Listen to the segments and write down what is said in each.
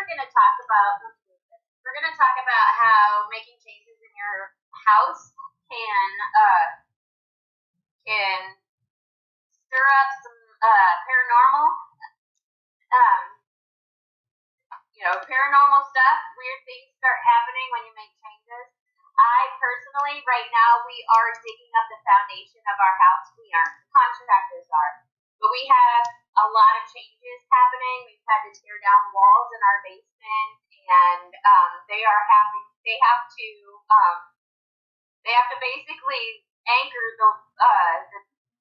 going to talk about how making changes in your house can stir up some paranormal, paranormal stuff. Weird things start happening when you make changes. I personally, right now, we are digging up the foundation of our house. We aren't. Contractors are. But we have a lot of changes happening. We've had to tear down walls in our basement, and they have to basically anchor the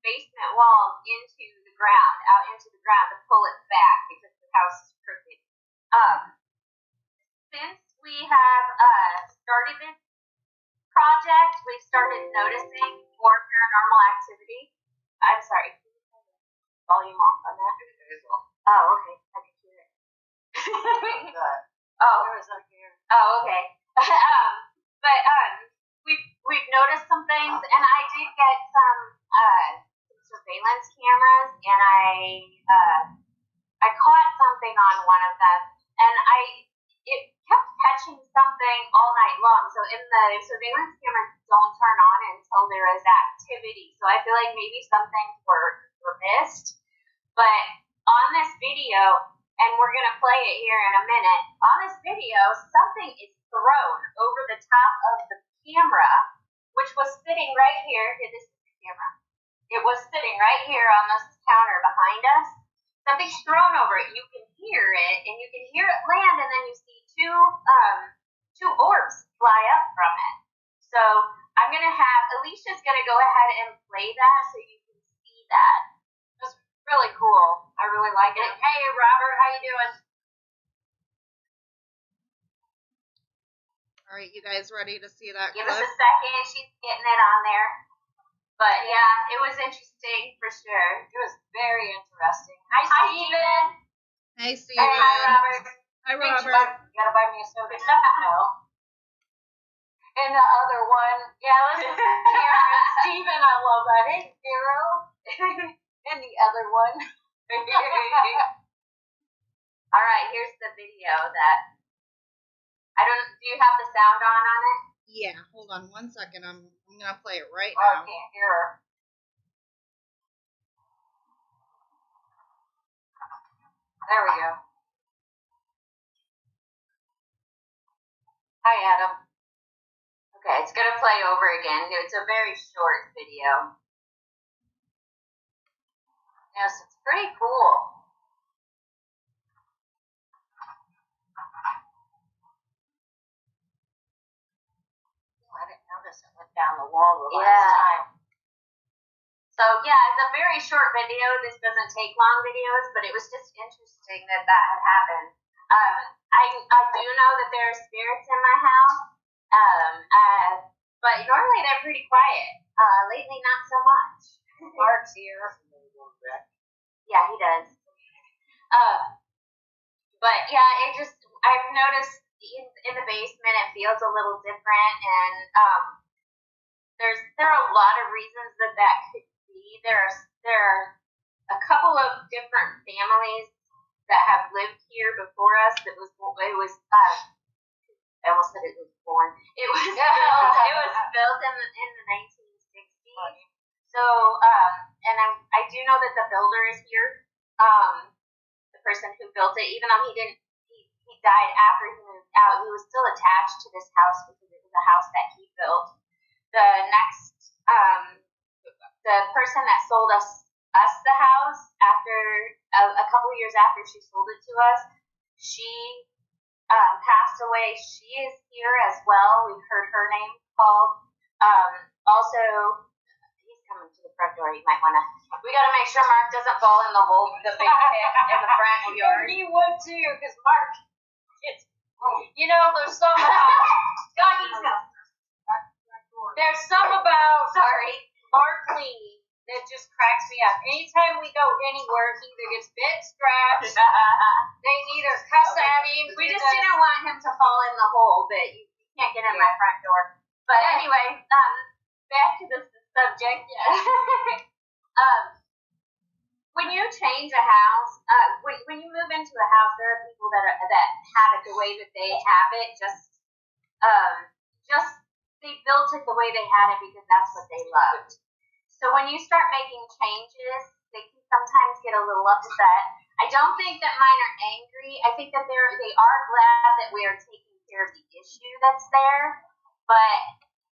basement walls out into the ground to pull it back because the house is crooked. Since we have started this project, we've started noticing more paranormal activity. I'm sorry, can you turn the volume off on that? Oh, okay. I can hear it. Oh, okay. We've noticed some things, and I did get some surveillance cameras, and I caught something on one of them, and it kept catching something all night long. So in the surveillance cameras don't turn on until there is activity. So I feel like maybe some things were missed. But on this video, and we're going to play it here in a minute, on this video, something is thrown over the top of the camera, which was sitting right here. Here, this is the camera. It was sitting right here on this counter behind us. Something's thrown over it. You can hear it, and you can hear it land, and then you see two orbs fly up from it. So I'm going to have, Alicia's going to go ahead and play that so you can see that. It's really cool. I really like it. Hey, Robert, how you doing? All right, you guys ready to see that Give clip? us a second. She's getting it on there. But yeah, it was interesting for sure. It was very interesting. Hi, Steven. Hey, Steven. Hi, Robert. Hi, Robert. You gotta buy me a soda. No. And the other one, let's hear Steven, I love that. Hey, Hero. And the other one. All right, here's the video that do you have the sound on it? Yeah, hold on 1 second. I'm gonna play it right now. I can't hear her. There we go. Hi, Adam. Okay, it's gonna play over again. It's a very short video. Yes, it's pretty cool. I didn't notice it went down the wall the last time. So it's a very short video. This doesn't take long videos, but it was just interesting that had happened. I do know that there are spirits in my house, but normally they're pretty quiet. Lately, not so much. Mark's here. Yeah, he does. But I've noticed in the basement it feels a little different, and there are a lot of reasons that could be. There are a couple of different families that have lived here before us. I almost said it was born. It was built in the 1960s. So and I do know that the builder is here. The person who built it, even though he died after he moved out, he was still attached to this house because it was a house that he built. The person that sold us the house after a couple of years after she sold it to us, she passed away. She is here as well. We've heard her name called. Also, he's coming to the front door. You might want to. We got to make sure Mark doesn't fall in the hole, the big pit in the front yard. He would too, because Mark gets. There's some about. There's some about. Sorry. Mark Lee that just cracks me up. Anytime we go anywhere, he either gets bit, scratched, they either cuss at him. We just didn't want him to fall in the hole, but you can't get in my front door. But anyway, back to the subject. When you change a house, when you move into into a house, there are people that have it the way that they have it. Just they built it the way they had it because that's what they loved. So when you start making changes, they can sometimes get a little upset. I don't think that mine are angry. I think that they are glad that we are taking care of the issue that's there. But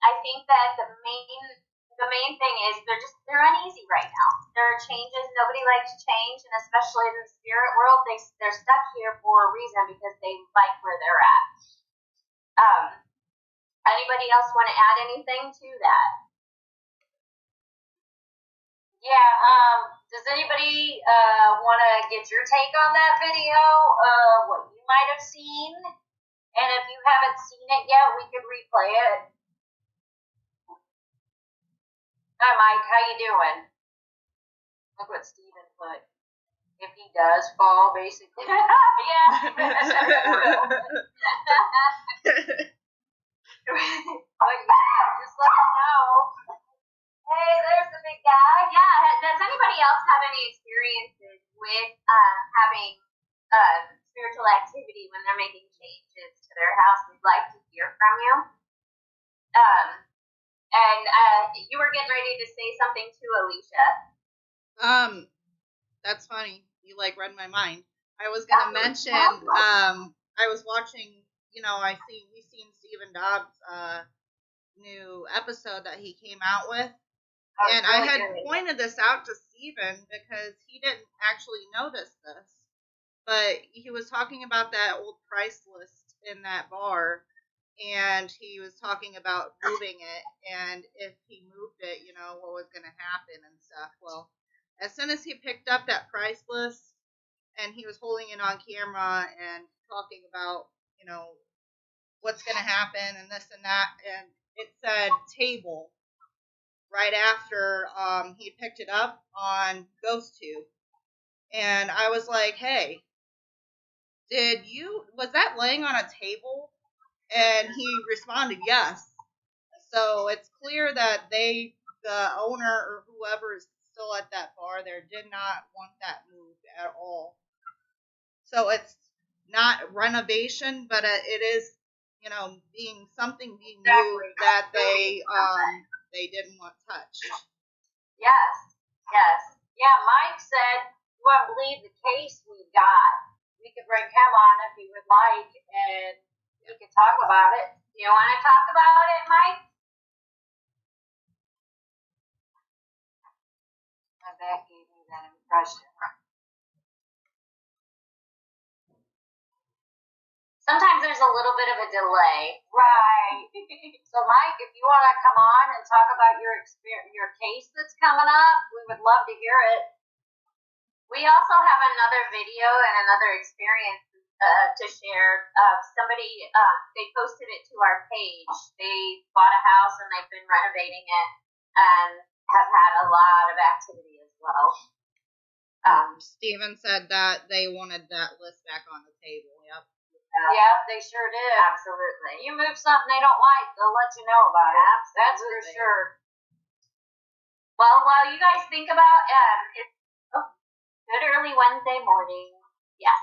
I think that the main thing is they're uneasy right now. There are changes. Nobody likes change, and especially in the spirit world, they're stuck here for a reason because they like where they're at. Anybody else want to add anything to that? Yeah, does anybody want to get your take on that video, what you might have seen? And if you haven't seen it yet, we could replay it. Hi, Mike, how you doing? Look what Steven put. If he does fall, basically. Yeah. Just let me know. Hey, there's the big guy. Yeah. Does anybody else have any experiences with having spiritual activity when they're making changes to their house? We'd like to hear from you. And you were getting ready to say something to Alicia. That's funny. You read my mind. I was gonna mention. I was watching. We've seen Stephen Dobbs' new episode that he came out with. And I had pointed this out to Steven because he didn't actually notice this. But he was talking about that old price list in that bar. And he was talking about moving it. And if he moved it, what was going to happen and stuff. Well, as soon as he picked up that price list and he was holding it on camera and talking about, what's going to happen and this and that. And it said table right after he picked it up on GhostTube. And I was like, hey, was that laying on a table? And he responded, yes. So it's clear that the owner or whoever is still at that bar there did not want that moved at all. So it's not renovation, but it is, being new that they didn't want touched. Yes. Yeah, Mike said, you won't believe the case we got. We could bring him on if you would like, and we could talk about it. You want to talk about it, Mike? That gave me that impression. Sometimes there's a little bit of a delay. Right. So, Mike, if you want to come on and talk about your case that's coming up, we would love to hear it. We also have another video and another experience to share. Somebody, they posted it to our page. They bought a house and they've been renovating it and have had a lot of activity as well. Steven said that they wanted that list back on the table. Yep. Yep, they sure did. Absolutely. You move something they don't like, they'll let you know about it. Absolutely. That's for sure. Well, while you guys think about it's good early Wednesday morning. Yes.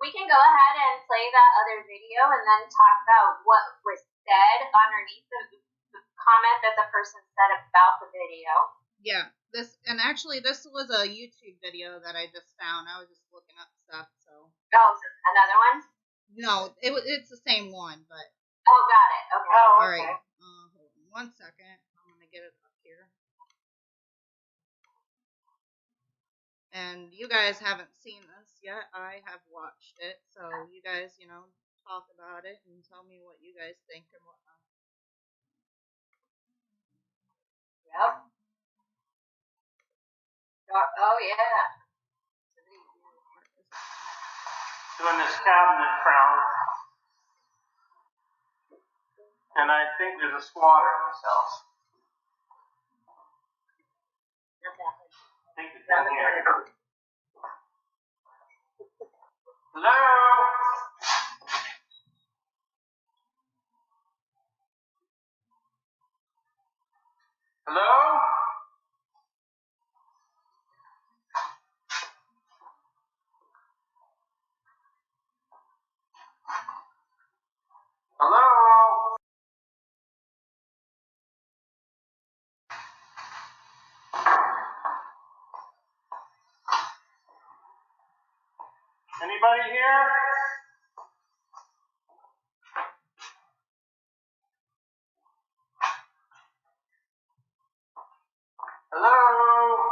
We can go ahead and play that other video and then talk about what was said underneath the comment that the person said about the video. Yeah. This was a YouTube video that I just found. I was just looking up stuff, so. Oh, another one? No, it's the same one, but. Oh, got it. Okay. Oh, okay. All right. Hold on 1 second. I'm gonna get it up here. And you guys haven't seen this yet. I have watched it, so you guys, talk about it and tell me what you guys think and whatnot. Yep. Oh, yeah. Doing this cabinet crown, and I think there's a squatter in this house. I think it's in here. Hello? Hello? Anybody here? Hello?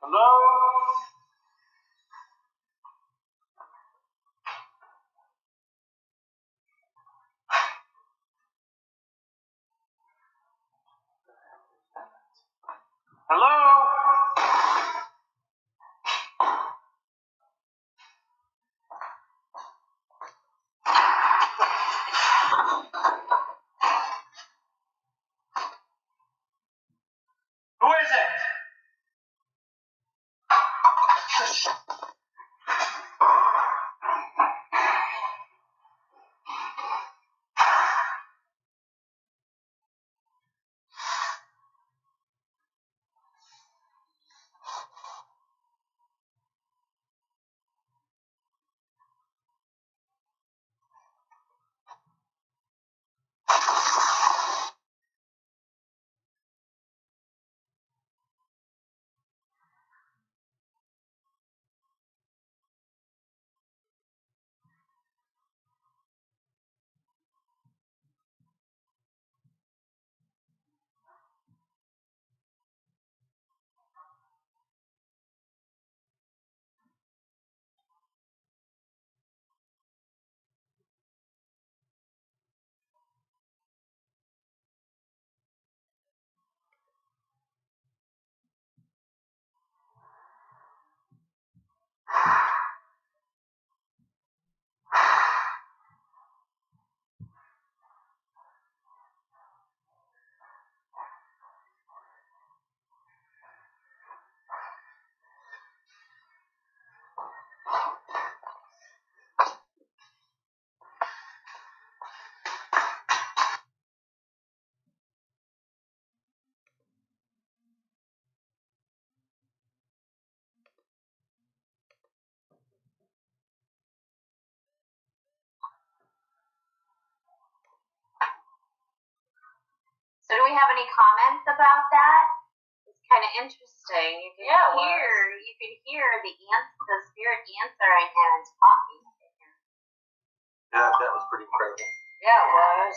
Hello? Hello? Who is it? So do we have any comments about that? It's kind of interesting. You can hear the spirit answering and talking. Yeah, that was pretty incredible. Yeah, it was.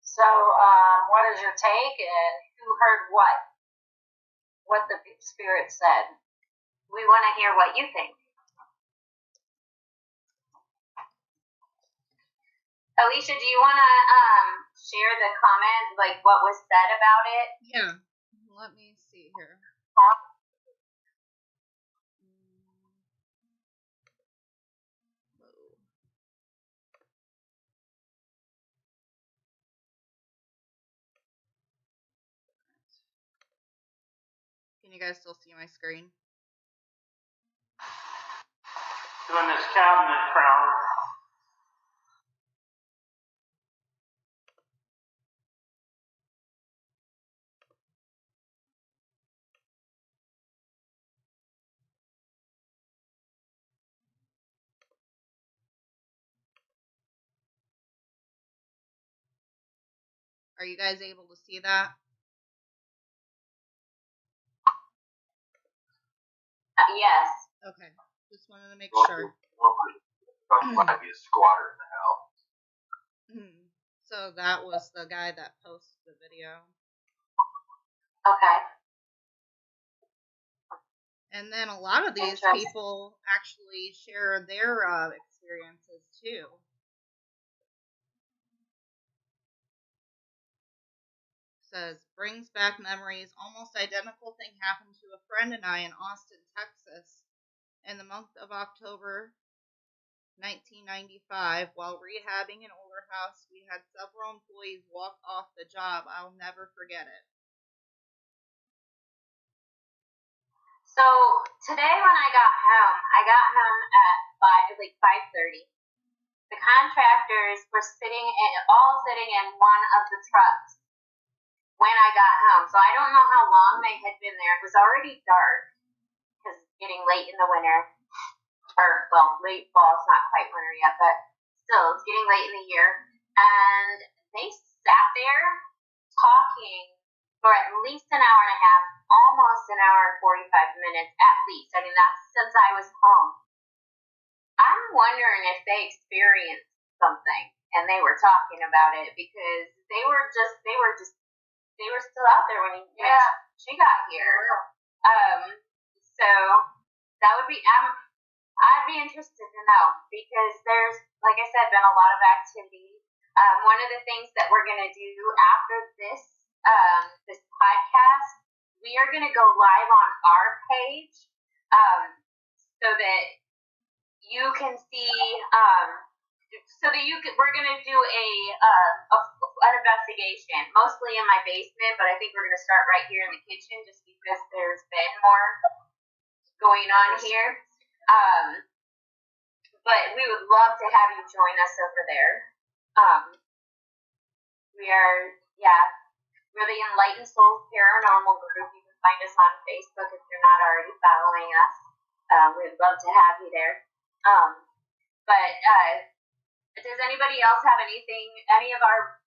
So, what is your take, and who heard what? What the spirit said? We want to hear what you think. Alicia, do you want to share the comment, like what was said about it? Yeah. Let me see here. Can you guys still see my screen? Doing this cabinet crown. Are you guys able to see that? Yes. Okay. Just wanted to make sure. Might be a squatter in the house. So that was the guy that posted the video. Okay. And then a lot of these people actually share their experiences too. Says, brings back memories. Almost identical thing happened to a friend and I in Austin, Texas, in the month of October 1995. While rehabbing an older house, we had several employees walk off the job. I'll never forget it. So today when I got home at 5:30. The contractors were all sitting in one of the trucks when I got home. So I don't know how long they had been there. It was already dark because it's getting late in the winter. Late fall. It's not quite winter yet, but still, it's getting late in the year. And they sat there talking for at least an hour and a half, almost an hour and 45 minutes at least. I mean, that's since I was home. I'm wondering if they experienced something and they were talking about it because they were still out there when she got here. So that would be I'd be interested to know because there's, like I said, been a lot of activity. One of the things that we're gonna do after this podcast, we are gonna go live on our page, so that you can see, we're going to do an investigation, mostly in my basement, but I think we're going to start right here in the kitchen just because there's been more going on here. But we would love to have you join us over there. We are, we're the Enlightened Souls Paranormal Group. You can find us on Facebook if you're not already following us. We'd love to have you there. But does anybody else have anything, any of our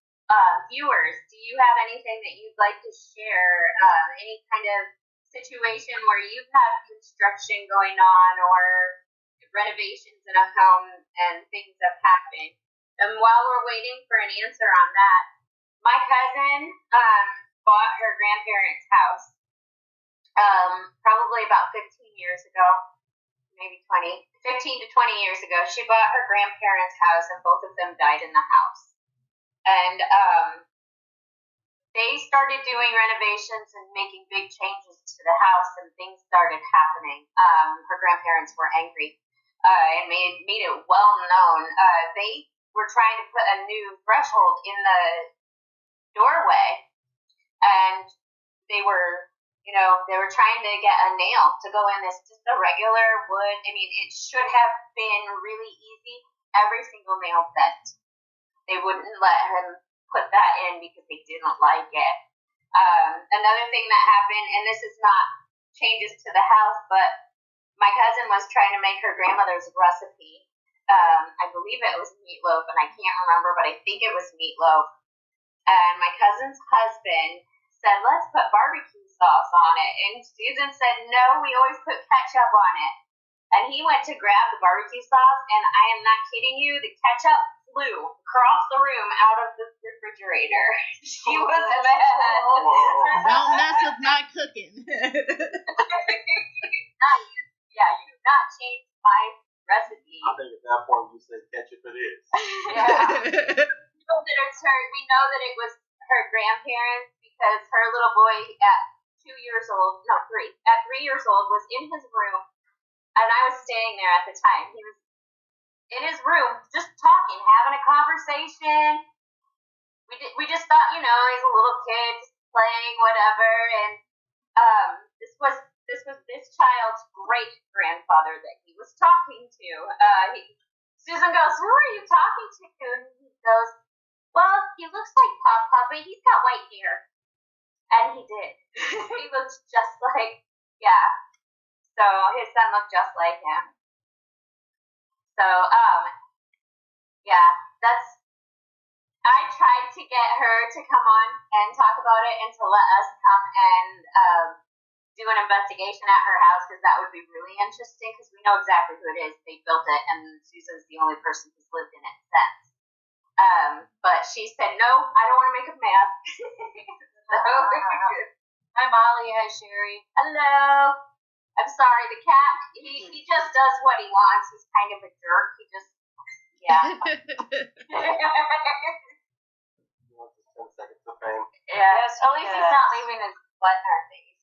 viewers, do you have anything that you'd like to share, any kind of situation where you've had construction going on or renovations in a home and things have happened? And while we're waiting for an answer on that, my cousin bought her grandparents' house probably about 15 years ago. Maybe 15 to 20 years ago, she bought her grandparents' house and both of them died in the house. And they started doing renovations and making big changes to the house and things started happening. Her grandparents were angry and made it well known. They were trying to put a new threshold in the doorway and they were trying to get a nail to go in this, just a regular wood. I mean, it should have been really easy. Every single nail bent. They wouldn't let him put that in because they didn't like it. Another thing that happened, and this is not changes to the house, but my cousin was trying to make her grandmother's recipe. I believe it was meatloaf, and I can't remember, but I think it was meatloaf. And my cousin's husband said, let's put barbecue sauce on it. And Susan said, no, we always put ketchup on it. And he went to grab the barbecue sauce, and I am not kidding you, the ketchup flew across the room out of the refrigerator. She was mad. Don't mess with my cooking. You do not change my recipe. I think at that point you said ketchup it is. Yeah. We know that it was her grandparents because her little boy at 3 years old was in his room, and I was staying there at the time. He was in his room just talking, having a conversation. We just thought, he's a little kid just playing, whatever, and this was this child's great grandfather that he was talking to. Susan goes, who are you talking to? And he goes, well, he looks like Papa, but he's got white hair. And he did. He looks just like, so his son looked just like him. So, I tried to get her to come on and talk about it and to let us come and do an investigation at her house because that would be really interesting because we know exactly who it is. They built it and Susan's the only person who's lived in it since. But she said, no, I don't want to make him mad. Hi, Molly. Hi, Sherry. Hello. I'm sorry, the cat, he just does what he wants. He's kind of a jerk. He just, He wants his 10 seconds of fame. Yes, at least he's not leaving his butt in our face.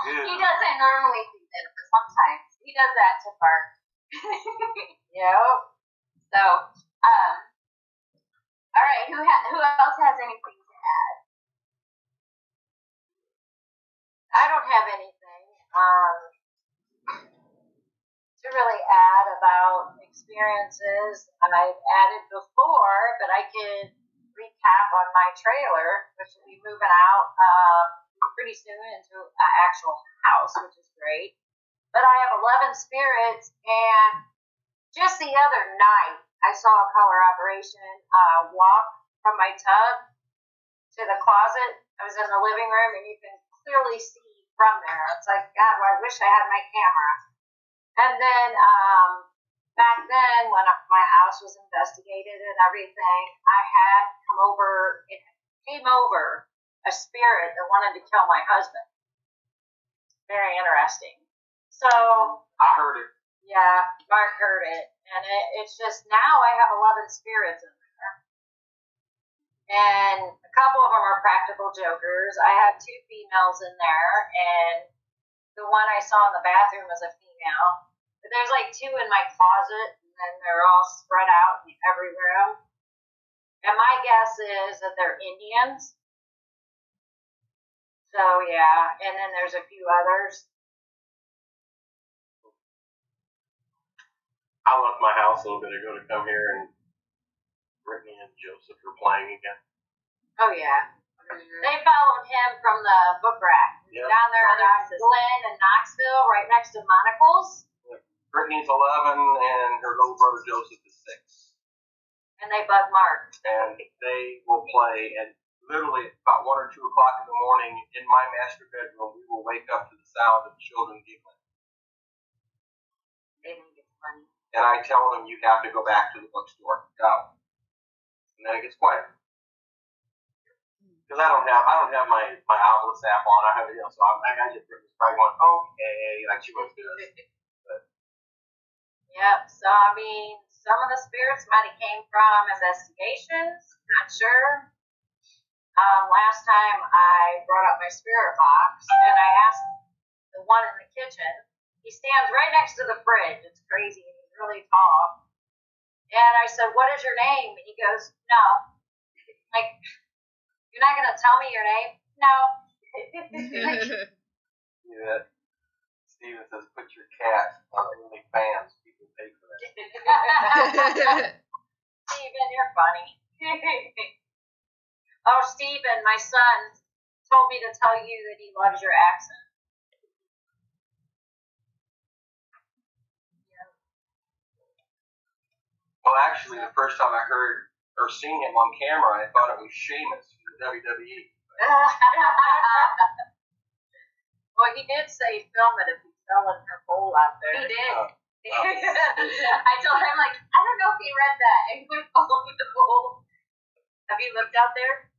He doesn't normally do that, but sometimes he does that to Bart. Yep. So, all right. Who else has anything to add? I don't have anything to really add about experiences I've added before, but I could recap on my trailer, which will be moving out pretty soon into an actual house, which is great. But I have 11 spirits, and just the other night, I saw a color operation walk from my tub to the closet. I was in the living room, and you can clearly see from there. It's like, God, I wish I had my camera. And then back then, when my house was investigated and everything, I had came over a spirit that wanted to kill my husband. Very interesting. So I heard it. yeah, Mark heard it, and it's just now I have 11 spirits in there, and a couple of them are practical jokers. I have 2 females in there, and the one I saw in the bathroom was a female. But there's like 2 in my closet, and then they're all spread out in every room. And my guess is that they're Indians. So yeah, and then there's a few others. I left my house a little bit ago to come here, and Brittany and Joseph were playing again. Oh yeah. They followed him from the book rack. Yep. Down there in Glen and Knoxville, right next to Monocle's. Brittany's 11, and her little brother Joseph is 6. And they bug Mark. And they will play, and literally about 1 or 2 o'clock in the morning, in my master bedroom, we will wake up to the sound of children giggling. They think it's funny. And I tell them, you have to go back to the bookstore. Go. And then it gets quiet. Because I don't have my Oculus app on. I have it, so I imagine Brittany's probably going, okay, like she was doing. Yep. So I mean, some of the spirits might have came from investigations. Not sure. Last time I brought up my spirit box, and I asked the one in the kitchen. He stands right next to the fridge. It's crazy. He's really tall. And I said, "What is your name?" And he goes, "No." Like, you're not gonna tell me your name? No. Yeah. Steven says, put your cat on OnlyFans. People pay for that. Steven, you're funny. Oh, Steven, my son told me to tell you that he loves your accent. Well, actually, the first time I heard or seen him on camera, I thought it was Sheamus from the WWE. Well, he did say film it if he's selling her bowl out there. He did. I told him, like, I don't know if he read that. And he went all over the bowl. Have you looked out there?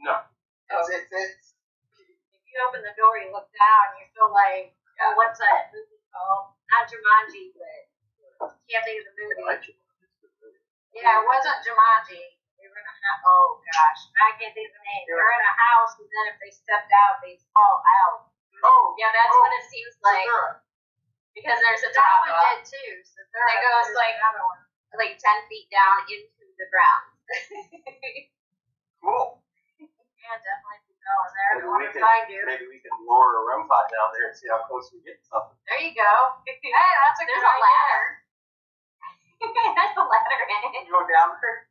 No. Oh. If you open the door, you look down, you feel like, what's that movie called? Not Jumanji, but can't think of the movie. Yeah, it wasn't Jumanji. They were in a house. Oh gosh, I can't think of the name. They were in a house, and then if they stepped out, they fall out. Oh, yeah, that's what it seems like. Sure. Because there's a that one did too. So that goes like 10 feet down into the ground. Cool. Yeah, definitely keep going there. Maybe we can lower a REM pod down there and see how close we get to something. There you go. Hey, that's a good idea. Ladder. There's a ladder in it. You go down there?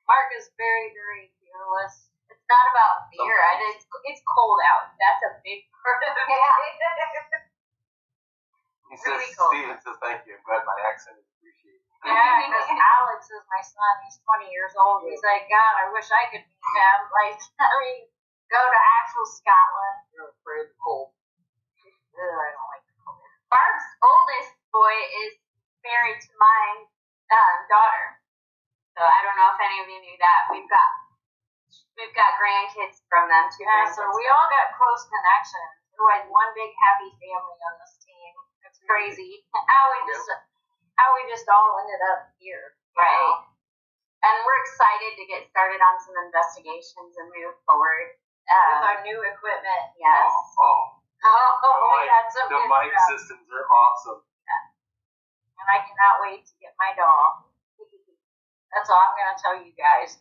Mark is very, very fearless. It's not about fear. It's cold out. That's a big part of it. He says, Steven says, thank you. I'm glad my accent is appreciated. Yeah, because Alex is my son. He's 20 years old. He's like, God, I wish I could meet him. Like, I mean, go to actual Scotland. You're afraid of the cold. I don't like the cold. Barb's oldest boy is married to my daughter. So I don't know if any of you knew that. We've got grandkids from them too. Yeah, so we all got close connections. We're like one big happy family on this team. It's crazy how we just all ended up here. Right. And we're excited to get started on some investigations and move forward. With our new equipment. Yes. We had some the good mic stuff. systems are awesome. And I cannot wait to get my dog. That's all I'm going to tell you guys.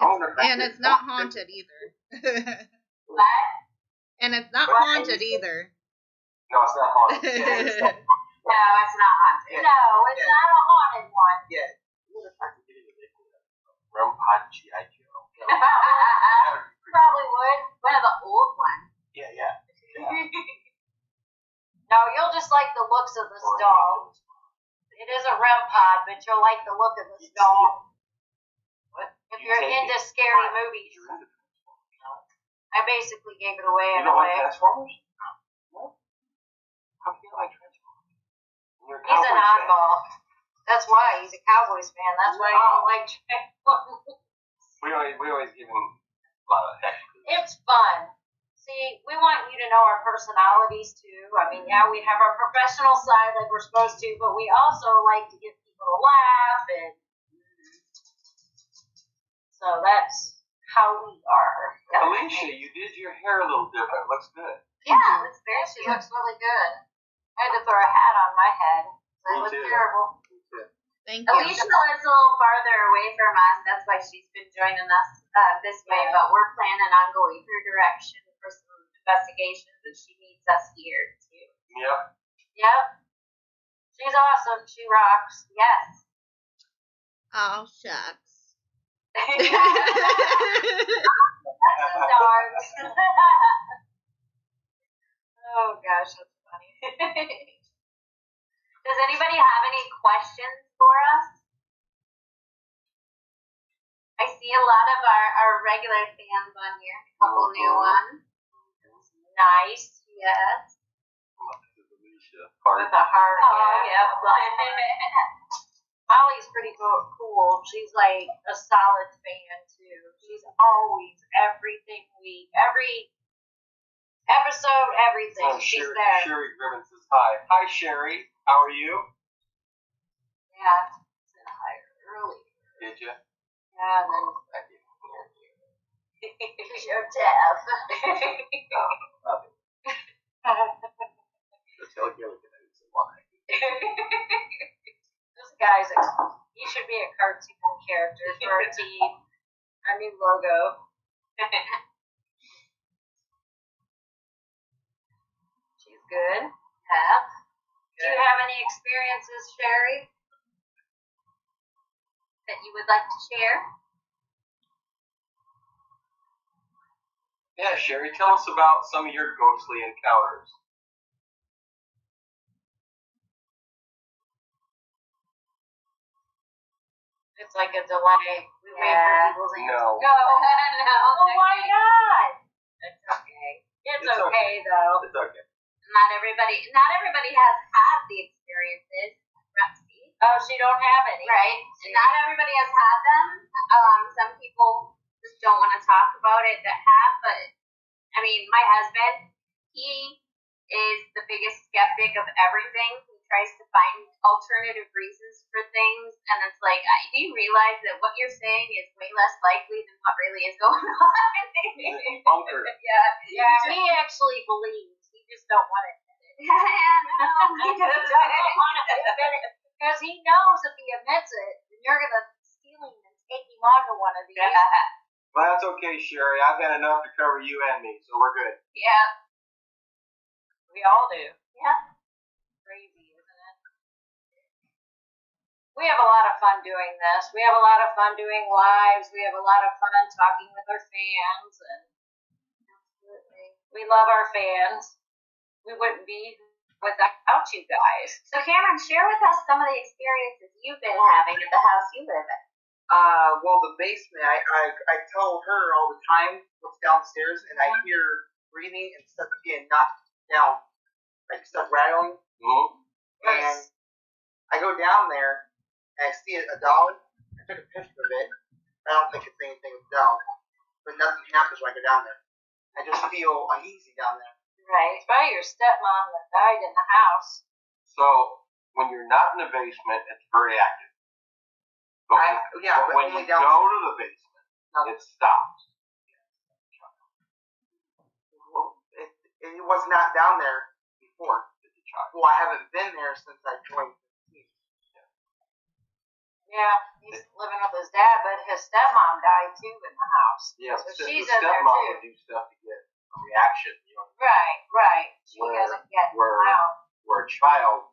And it's not haunted either. What? And it's not haunted either. No, it's not haunted. No, it's not haunted. No, it's not a haunted one. Yeah. Rumpod G.I. Joe. Probably would. One of the old ones. Yeah. No, you'll just like the looks of this doll. It is a REM pod, but you'll like the look of this doll. What? If you're into scary movies. I basically gave it away You in a don't like way. Transformers? No. How can you like Transformers? You're a He's an Cowboys fan. oddball. That's why he's a Cowboys fan. That's why he don't like Transformers. We always give him a lot of heck. It's fun. See, we want you to know our personalities too. I mean, yeah, we have our professional side like we're supposed to, but we also like to get people to laugh, and so that's how we are. Alicia, you did your hair a little different. Looks good. Yeah, looks very. She looks really good. I had to throw a hat on my head. So it Me looks too. terrible. Thank you. Alicia lives a little farther away from us. That's why she's been joining us this way. But we're planning on going her direction for some investigations, and she meets us here too. Yep. Yep. She's awesome. She rocks. Yes. Oh, shucks. That's some dogs. Oh gosh, that's funny. Does anybody have any questions for us? I see a lot of our regular fans on here. A couple new ones. Nice. Yes. Alicia. Heart. With a heart. Oh, yeah. Holly's pretty cool. She's like a solid fan too. She's always every episode, everything. Oh, She's Sherry, there. Sherry Grimmon says hi. Hi, Sherry. How are you? Yeah. Said hi early. Did you? Yeah, and then I didn't hear you. your tab. Just tell Gilly that it's a lie. This guy's he should be a cartoon character for our team. Our new logo. She's good. Yeah. Do you have any experiences, Sherry, That you would like to share? Yeah, Sherry, tell us about some of your ghostly encounters. It's like a delay. We wait for people's answers. No. No. Well, why not? It's okay. It's It's okay though. It's okay. Not everybody has had the experiences. Rusty. Oh, she don't have any. Right? Not everybody has had them. Some people just don't want to talk about it that have, but I mean, my husband, he is the biggest skeptic of everything. He tries to find alternative reasons for things, and it's like, do you realize that what you're saying is way less likely than what really is going on? Bunker. Yeah, he actually believes. He just don't want to admit it. He doesn't want to admit it because he knows if he admits it, then you're gonna steal him and take him onto one of these. Well, that's okay, Sherry. I've had enough to cover you and me, so we're good. Yeah. We all do. Yeah. Crazy, isn't it? We have a lot of fun doing this. We have a lot of fun doing lives. We have a lot of fun talking with our fans, and we love our fans. We wouldn't be without you guys. So Cameron, share with us some of the experiences you've been having at the house you live in. Well, the basement, I tell her all the time what's downstairs, and I hear breathing and stuff getting knocked down, like stuff rattling. Mm-hmm. And I go down there, and I see a dog. I took a picture of it. I don't think it's anything down, but nothing happens when I go down there. I just feel uneasy down there. Right. It's probably your stepmom that died in the house. So, when you're not in the basement, it's very active. But But when only you down. go to the basement, it stops. Well, it was not down there before. Well, I haven't been there since I joined the team. Yeah, he's living with his dad, but his stepmom died too in the house. Yeah, So the she's in there stepmom too. would do stuff to get from the reaction. Right. She doesn't get out. Where a child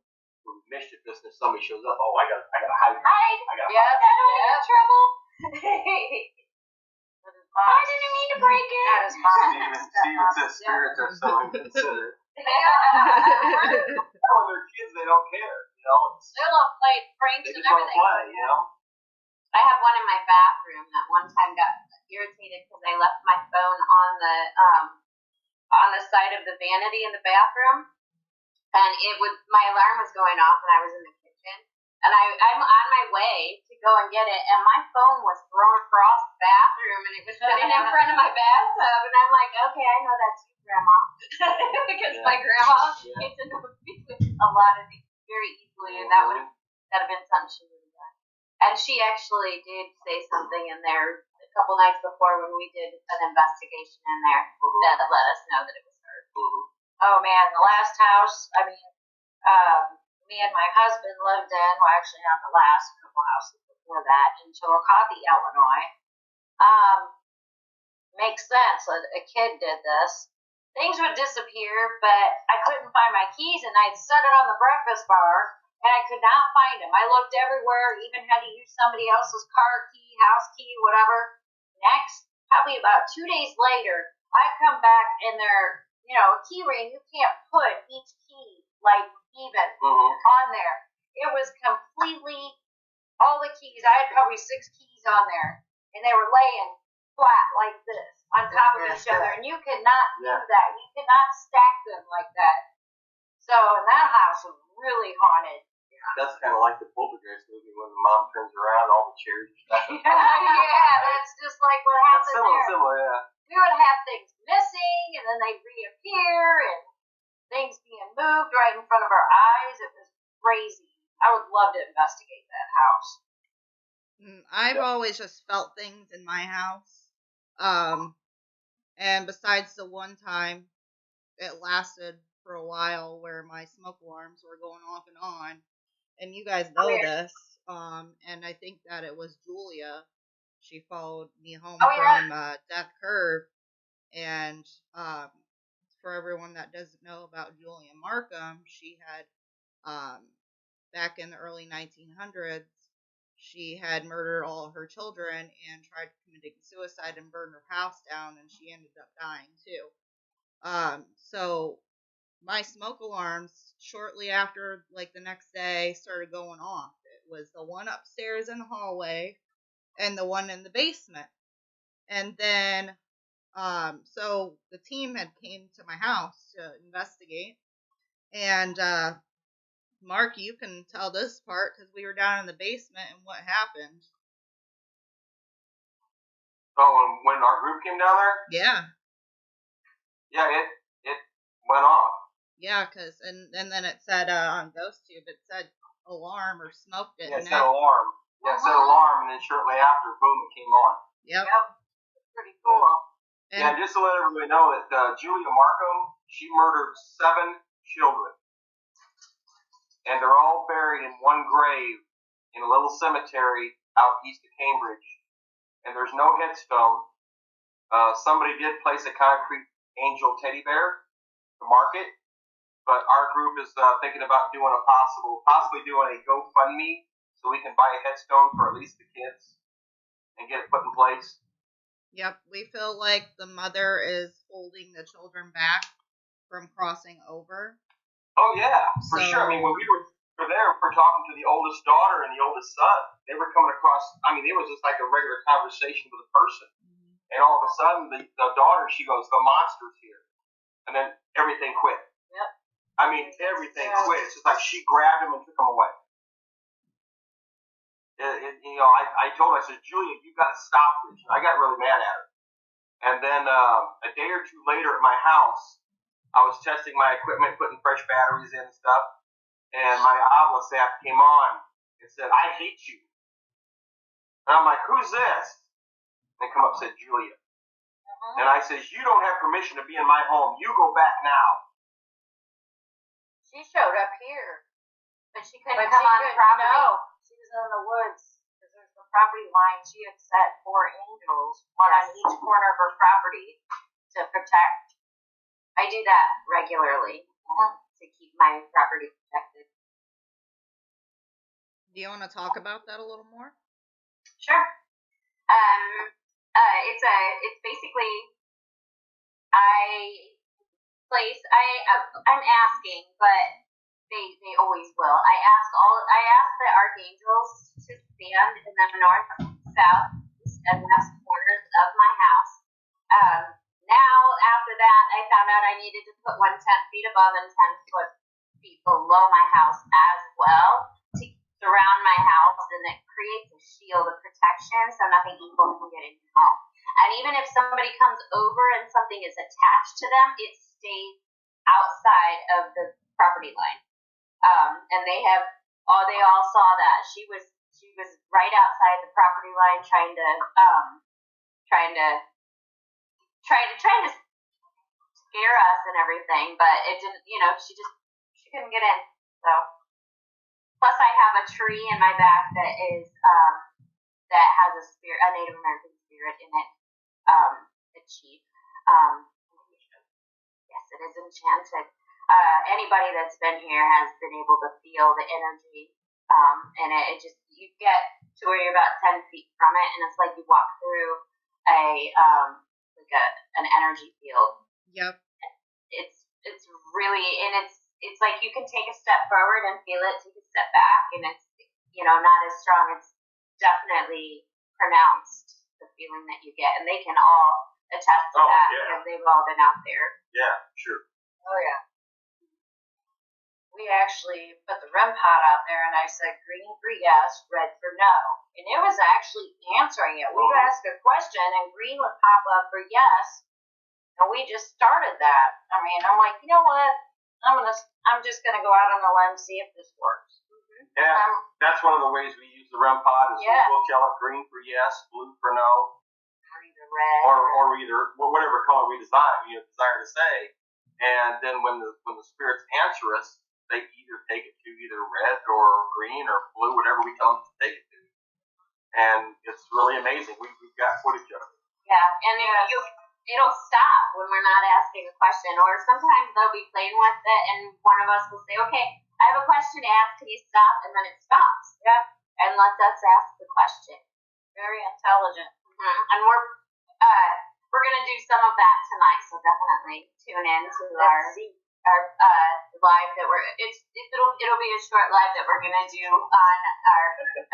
with mischievous, if somebody shows up, oh, I gotta hide. I don't get in trouble. I didn't mean to break it. That is Steven says spirits are so inconsiderate. When they're kids, they don't care. They love playing pranks and everything. They just want to play. I have one in my bathroom that one time got irritated because I left my phone on the side of the vanity in the bathroom, and my alarm was going off, and I was in the kitchen, and I'm on my way to go and get it, and my phone was thrown across the bathroom, and it was sitting in front of my bathtub, and I'm like, okay, I know that's you, Grandma, because my grandma gets into a lot of these very easily, and that would have been something she would have done. And she actually did say something in there a couple nights before when we did an investigation in there that let us know that it was her. Oh man, the last house, me and my husband lived in, well actually not the last couple houses before that, in Chillicothe, Illinois. Makes sense, a kid did this. Things would disappear, but I couldn't find my keys, and I'd set it on the breakfast bar, and I could not find them. I looked everywhere, even had to use somebody else's car key, house key, whatever. Next, probably about 2 days later, I come back and there, a key ring, you can't put each key, even on there. It was completely, all the keys, I had probably 6 keys on there, and they were laying flat like this, on top of each other, and you cannot do that. You cannot stack them like that. So, and that house was really haunted. That's kind of like the Poltergeist movie when the mom turns around, all the chairs are stacked. Yeah, that's just like what happened there. Similar, yeah. We would have things missing, and then they'd reappear, and things being moved right in front of our eyes. It was crazy. I would love to investigate that house. I've always just felt things in my house. And besides the one time, it lasted for a while where my smoke alarms were going off and on. And you guys know this. And I think that it was Julia. She followed me home from Death Curve. And for everyone that doesn't know about Julia Markham, she had, back in the early 1900s, she had murdered all of her children and tried committing suicide and burned her house down, and she ended up dying too. So my smoke alarms shortly after, the next day, started going off. It was the one upstairs in the hallway and the one in the basement. And then, so the team had came to my house to investigate, and Mark, you can tell this part because we were down in the basement and what happened. Oh, and when our group came down there? Yeah. Yeah, it went off. Yeah, and then it said on GhostTube, it said alarm or smoke it. Yeah, it said alarm. Yeah, it said alarm, and then shortly after, boom, it came on. Yep. It's pretty cool. And just to let everybody know that Julia Markham, she murdered 7 children. And they're all buried in one grave in a little cemetery out east of Cambridge. And there's no headstone. Somebody did place a concrete angel teddy bear to mark it. But our group is thinking about possibly doing a GoFundMe so we can buy a headstone for at least the kids and get it put in place. Yep, we feel like the mother is holding the children back from crossing over. Oh, yeah, for sure. I mean, when we were there, we're talking to the oldest daughter and the oldest son. They were coming across, it was just like a regular conversation with a person. Mm-hmm. And all of a sudden, the daughter, she goes, the monster's here. And then everything quit. Yep. Everything quit. It's just like she grabbed him and took him away. I told her, I said, Julia, you got to stop this. I got really mad at her. And then a day or two later at my house, I was testing my equipment, putting fresh batteries in and stuff, and my Oblis app came on and said, I hate you. And I'm like, who's this? And they come up and said, Julia. And I said, you don't have permission to be in my home. You go back now. She showed up here. But she couldn't come on property. No, she was in the woods. Because there's the property line. She had set 4 angels, one on each corner of her property, to protect I do that regularly to keep my property protected. Do you want to talk about that a little more? Sure. It's basically I'm asking, but they always will. I ask the archangels to stand in the north, south, east, and west corners of my house. Now after that, I found out I needed to put one 10 feet above and 10 feet below my house as well to surround my house, and it creates a shield of protection so nothing evil can get in your home. And even if somebody comes over and something is attached to them, it stays outside of the property line. And they all saw that. She was right outside the property line trying to scare us and everything, but it didn't, she couldn't get in. So plus I have a tree in my back that is that has a Native American spirit in it. The chief. Yes, it is enchanted. Anybody that's been here has been able to feel the energy, and it just, you get to where you're about 10 feet from it, and it's like you walk through an energy field. Yep. It's really, and it's like you can take a step forward and feel it, take a step back, and it's not as strong. It's definitely pronounced, the feeling that you get, and they can all attest to that because they've all been out there. Yeah, sure. Oh yeah. We actually put the REM pod out there, and I said green for yes, red for no, and it was actually answering it. We'd ask a question, and green would pop up for yes, and we just started that. I mean, I'm like, you know what? I'm just gonna go out on a limb, see if this works. Yeah, that's one of the ways we use the REM pod is we'll tell it green for yes, blue for no, or either red, or either whatever color we desire to say, and then when the spirits answer us, they either take it to either red or green or blue, whatever we tell them to take it to, and it's really amazing. We've got footage of it. Yeah, and it'll stop when we're not asking a question, or sometimes they'll be playing with it, and one of us will say, "Okay, I have a question to ask. Can you stop?" And then it stops. Yeah. And lets us ask the question. Very intelligent. Mm-hmm. And we're gonna do some of that tonight, so definitely tune in to our live that it'll be a short live that we're gonna do on our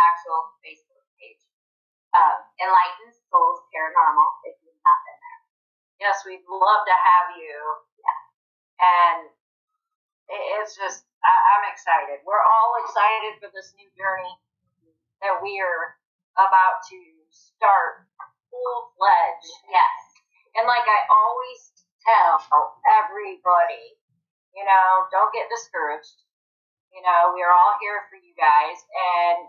actual Facebook page. Enlightened Souls Paranormal, if you've not been there. Yes, we'd love to have you. Yeah. And it's just, I'm excited. We're all excited for this new journey that we are about to start full-fledged. Yes. And like I always tell everybody, don't get discouraged. We are all here for you guys, and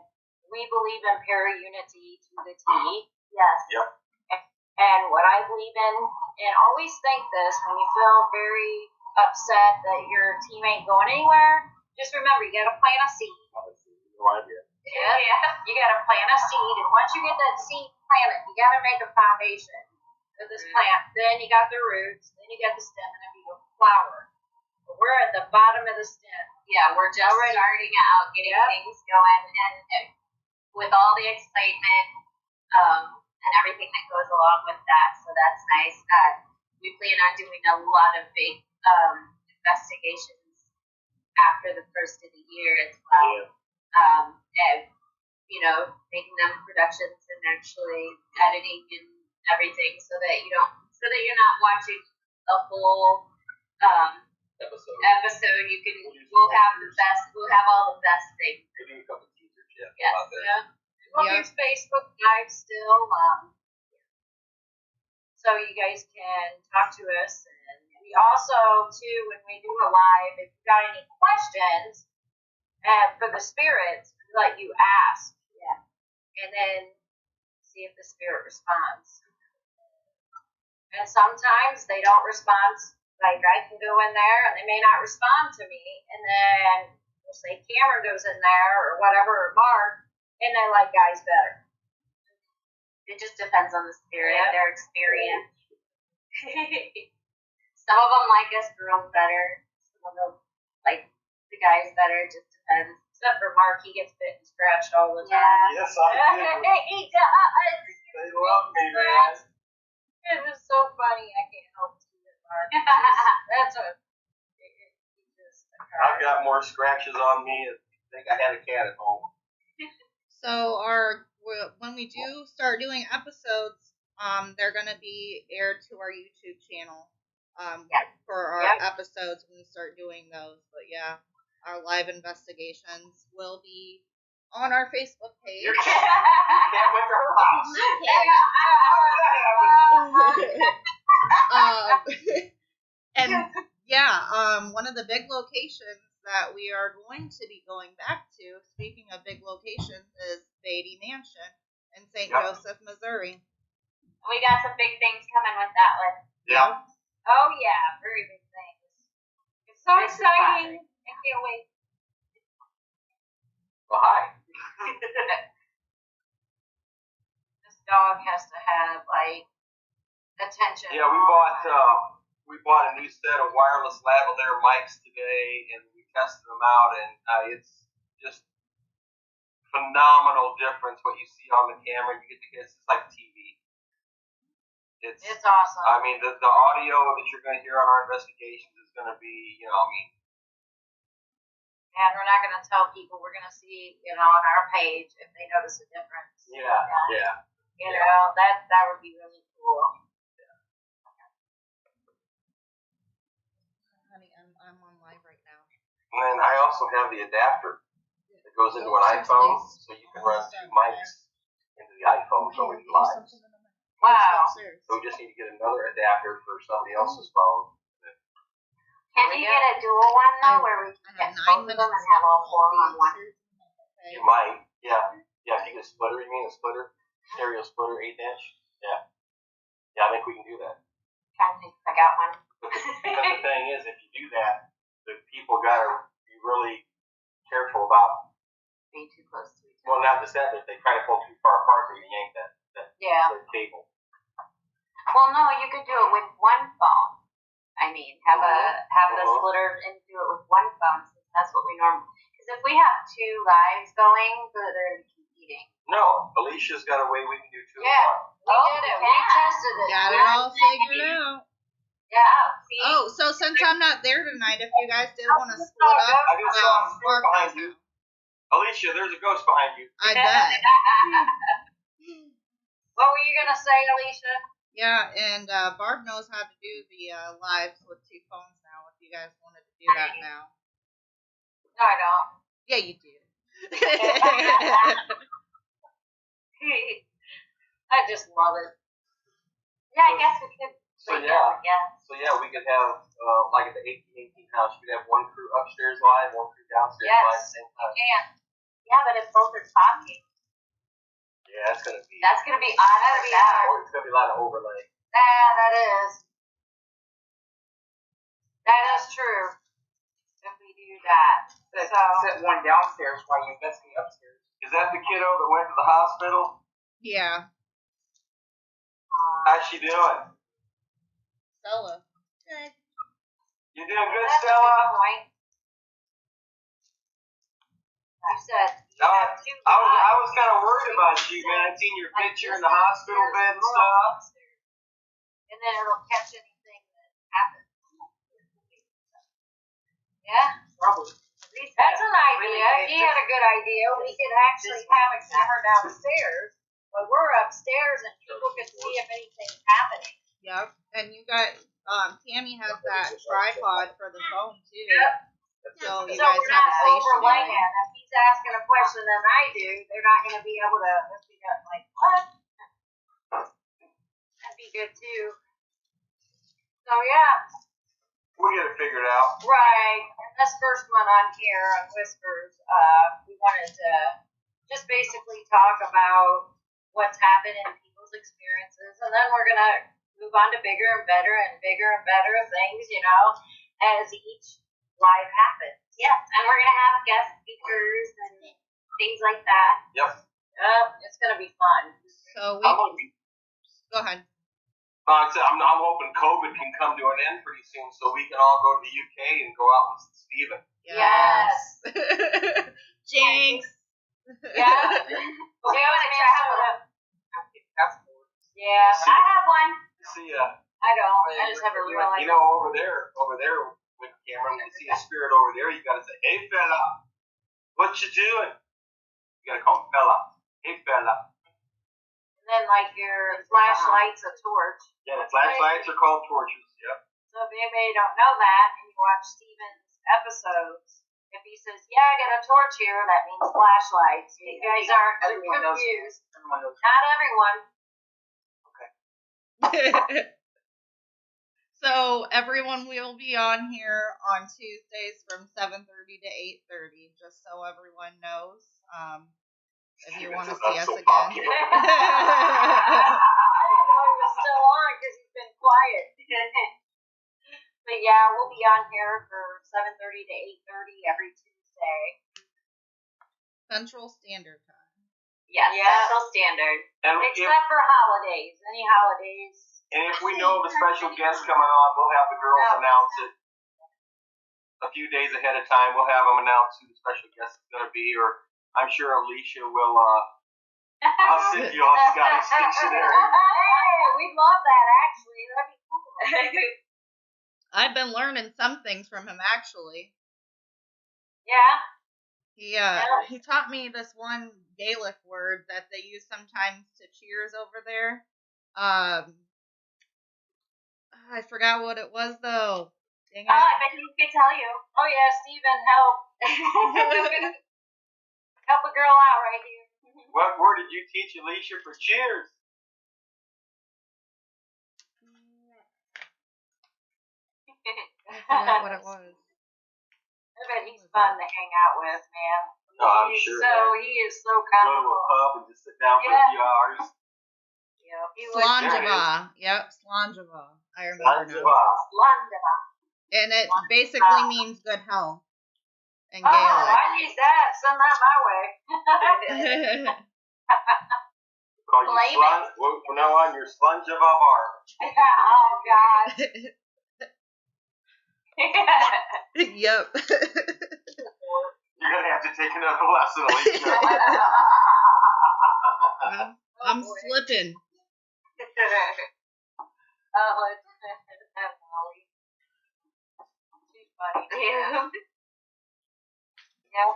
we believe in para-unity to the T. Yes. Yep. And what I believe in, and always think this, when you feel very upset that your team ain't going anywhere, just remember, you got to plant a seed. No idea. Yeah. You got to plant a seed, and once you get that seed planted, you got to make a foundation for this plant. Then you got the roots, then you got the stem, and then you go flower. But we're at the bottom of the stem. Yeah, we're just starting out, getting things going, and with all the excitement and everything that goes along with that, so that's nice. We plan on doing a lot of big investigations after the first of the year as well. And making them productions and actually editing and everything so that you're not watching a whole episode. We'll have all the best things. We'll do a couple teasers, Yes. about that. Yeah. We'll do Facebook Live still. So you guys can talk to us. And we also, too, when we do a live, if you've got any questions for the spirits, we let you ask. Yeah. And then see if the spirit responds. And sometimes they don't respond. Like, I can go in there and they may not respond to me. And then we'll say Cameron goes in there or whatever, or Mark, and they like guys better. It just depends on the spirit, their experience. Some of them like us girls better. Some of them like the guys better. It just depends. Except for Mark, he gets bit and scratched all the time. Yes, I do. He does. They love me, man. It is so funny. I can't help it, Mark. That's what. I've got more scratches on me. I think I had a cat at home. So when we do start doing episodes, they're gonna be aired to our YouTube channel. For our episodes when we start doing those. But yeah, our live investigations will be on our Facebook page. You can't went to her house. And yeah, one of the big locations that we are going to be going back to, speaking of big locations, is Beatty Mansion in St. Joseph, Missouri. We got some big things coming with that one. Yeah. Oh yeah, very big things. It's so exciting. I can't wait. Well, hi. This dog has to have like attention. Yeah, we bought a new set of wireless lavalier mics today, and we tested them out, and it's just phenomenal difference what you see on the camera. You get to hear it's just like TV. It's awesome. I mean, the audio that you're going to hear on our investigations is going to be, and we're not going to tell people. We're going to see, on our page if they notice a difference. Yeah. That would be really cool. Honey, I'm on live right now. And I also have the adapter that goes into an iPhone, so you can run two mics into the iPhone so it's live. Wow. So we just need to get another adapter for somebody else's phone. Can you get a dual one though, where we can get both of them and have all four on one? You might, yeah. Yeah, if you get a splitter, you mean a splitter? Stereo splitter, 8-inch? Yeah. Yeah, I think we can do that. Trying to think if I got one. Because the thing is, if you do that, the people got to be really careful about Being too close to each other. well, not just that, but if they try to pull too far apart, they yank that cable. Well, no, you could do it with one phone. I mean, have the splitter and do it with one phone, since that's what we normally. Because if we have two lives going, they're competing. No, Alicia's got a way we can do two. Yeah. We did it. We tested it. Got it all figured out. Yeah. See? Oh, so since I'm not there tonight, if you guys did want to split up, I just saw a spirit Mark behind knows you. how. Alicia, there's a ghost behind you. I bet. What were you gonna say, Alicia? Yeah, and Barb knows how to do the lives with two phones now. If you guys wanted to do that now. No, I don't. Yeah, you do. I just love it. Yeah, I guess we could. So yeah, we could have like at the 1818 house, you could have one crew upstairs live, one crew downstairs live at the same time. And Yeah, but if both are talking, Yeah, that's gonna be. that's gonna be odd for that. Or it's gonna be a lot of overlay. that is. That is true. If we do that, Set one downstairs while you investigate upstairs. Is that the kiddo that went to the hospital? Yeah. How's she doing? Stella. Good. You doing good, That's a Stella? good point. You said you have two I was kind of worried about you, man. I seen your picture in the hospital bed and stuff. And then it'll catch anything that happens. Yeah. Probably. That's an idea. Really He had a good idea. We could actually have a camera downstairs, but we're upstairs and people can see if anything's happening. Yep. And you got Tammy has that tripod for the phone too. Yep. So you So guys we're have not a overlaying. stationary. If he's asking a question than I do, they're not going to be able to be like, what? That'd be good too. So yeah, We get it figured out. right. And this first one on here on Whispers, we wanted to just basically talk about what's happened in people's experiences, and then we're gonna move on to bigger and better things, as each live happens. yes, and we're gonna have guest speakers and things like that. Yep. It's gonna be fun. So we How long? go ahead. I'm hoping COVID can come to an end pretty soon so we can all go to the UK and go out and see Steven. Yes. Jinx. Yeah. We want to travel. Yeah. I have one. See, I don't. I just have a real life. you know, over there with Cameron, when you see a spirit over there, you gotta say, "Hey, fella, what you doing?" You gotta call him fella. Hey, fella. And then like your flashlight's a torch. Yeah, the flashlights are called torches. Yep. So if anybody don't know that and you watch Steven's episodes, if he says, "Yeah, I got a torch here," that means flashlights. You guys aren't Everyone knows. confused. Everyone knows. Not everyone. So everyone will be on here on Tuesdays from 7:30 to 8:30, just so everyone knows. If you want to see us again. I didn't know he was still on because he's been quiet. But yeah, we'll be on here for 7:30 to 8:30 every Tuesday. Central Standard Time. Yes, Yeah. Central Standard. And Except for holidays. Any holidays. if we know of a special guest coming on, we'll have the girls announce it a few days ahead of time. We'll have them announce who the special guest is going to be, or I'm sure Alicia will. I'll send you off Scotty's dictionary. Hey, we'd love that actually. That'd be cool. I've been learning some things from him actually. Yeah. He taught me this one Gaelic word that they use sometimes to cheers over there. I forgot what it was though. Dang it. Oh, I bet he could tell you. Oh yeah, Steven, help. Help a girl out right here. What word did you teach Alicia for cheers? I forgot what it was. I bet he's fun to hang out with, man. No, I'm He's sure. He is so Go to a comfortable. pub and just sit down for a few hours. Yep. He was Slanjava. Yep, Slanjava. I remember now. Slanjava. And it basically means good health in Oh, Gaelic. I need that. Send that my way. Call you Blame slunge. From now on, you're slunge of our bar. Oh God. Yep. You're gonna have to take another lesson, Alicia. I'm boy. slipping. Oh, it's that Molly. She's funny. Yeah. Yep.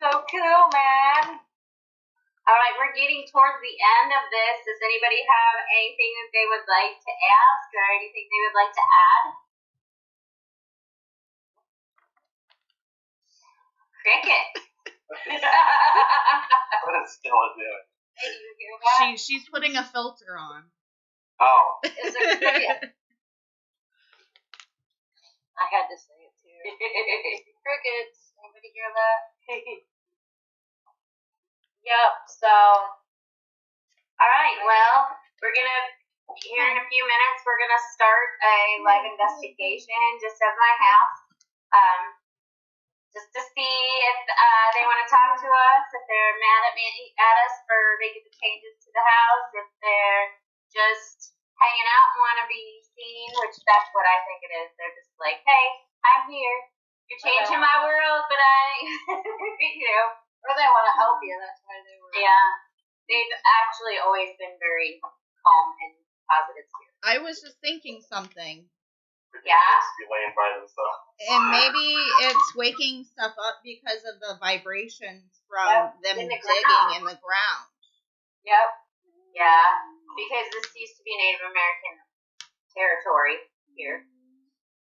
So cool, man. All right, we're getting towards the end of this. Does anybody have anything that they would like to ask or anything they would like to add? Cricket. What is Stella doing? Hey, do you hear that? She's putting a filter on. Oh. It's a cricket. I had to say it too. Crickets. Anybody hear that? Yep. So, all right. Well, we're gonna here in a few minutes. We're gonna start a live investigation just of my house, just to see if they want to talk to us, if they're mad at us for making the changes to the house, if they're just hanging out and want to be seen, which that's what I think it is. They're just like, hey, I'm here. You're changing my world, but Or they want to help you. That's why they were. Yeah. They've actually always been very calm and positive spirits. I was just thinking something. Yeah. Just be laying by themselves. And maybe it's waking stuff up because of the vibrations from them in the digging ground. in the ground. Yep. Yeah. Because this used to be Native American territory here.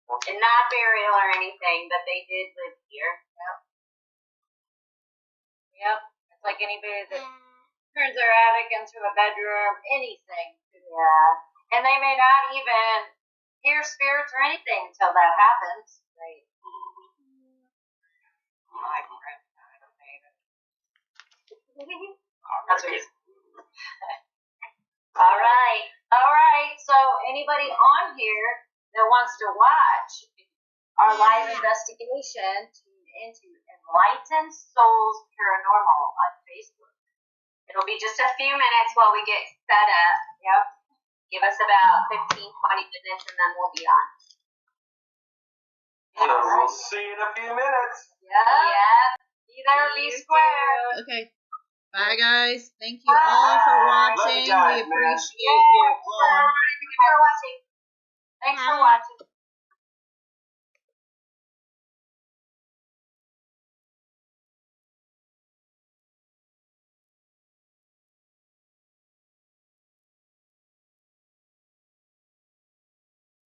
And not burial or anything, but they did live here. Yep. It's like anybody that turns their attic into a bedroom, anything. Yeah. And they may not even hear spirits or anything until that happens. Right. My friend kind of made it. That's what All right. All right. So anybody on here that wants to watch our live investigation, tune into Enlightened Souls Paranormal on Facebook. It'll be just a few minutes while we get set up. Yep. Give us about 15, 20 minutes, and then we'll be on. So we'll see you in a few minutes. Yeah. Be there, be square. Okay. Bye, guys. Thank you all for watching. Love you guys, We appreciate man. you all. Thanks for watching. Thanks for watching.